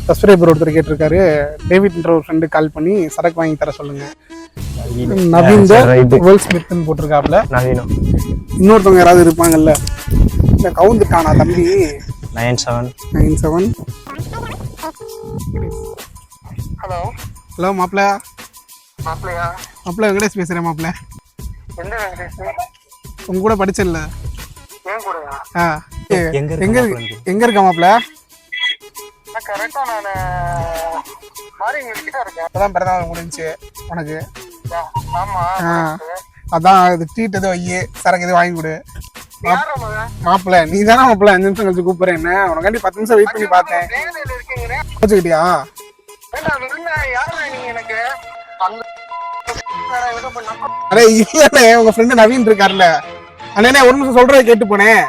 Subscriber ஒருத்தர் கேட்டிருக்காரு, டேவிட்ன்ற ஒரு ஃப்ரெண்டு கால் பண்ணி சரக்கு வாங்கி தர சொல்லுங்க. நவீன் வேர்ல்ட் ஸ்மித்னு போட்டிருக்காப்ல. நவீனம். இன்னொருத்தவங்க யாராவது இருப்பாங்கல்ல, இந்த கவுந்துட்டானா தம்பி? 97. ஹலோ ஹலோ மாப்பிள்ள. மாப்பிள்ளையா? மாப்பிள்ள வெங்கடேஷ் பேசுகிறேன் மாப்பிள்ள. எந்த வெங்கடேஷ்? உங்க கூட படிச்சல. ஏன் கூடயா? எங்க இருக்க மாப்பிள்ள? கரெக்டா நான் மாறி கிட்ட இருக்கேன். அப்பதான் பிறந்தநாள் முடிஞ்சு உனக்கு. ஆமா. அதான் இது ட்ரீட் எதுவும் வையே, சரக்கு எதுவும் வாங்கி கொடு. மாப்பிள்ள நீ தானே மாப்பிள்ள 5 நிமிஷம் கழிச்சு கூப்பிடுறேன். என்ன உனக்காண்டி 10 நிமிஷம் வெயிட் பண்ணி பார்த்தேன். வச்சுக்கிட்டியா? அரே இல்லண்ணே, உங்க ஃப்ரெண்டு நவீன் இருக்காருல்ல, அண்ணே ஒரு நிமிஷம் சொல்றதை கேட்டு போனேன்.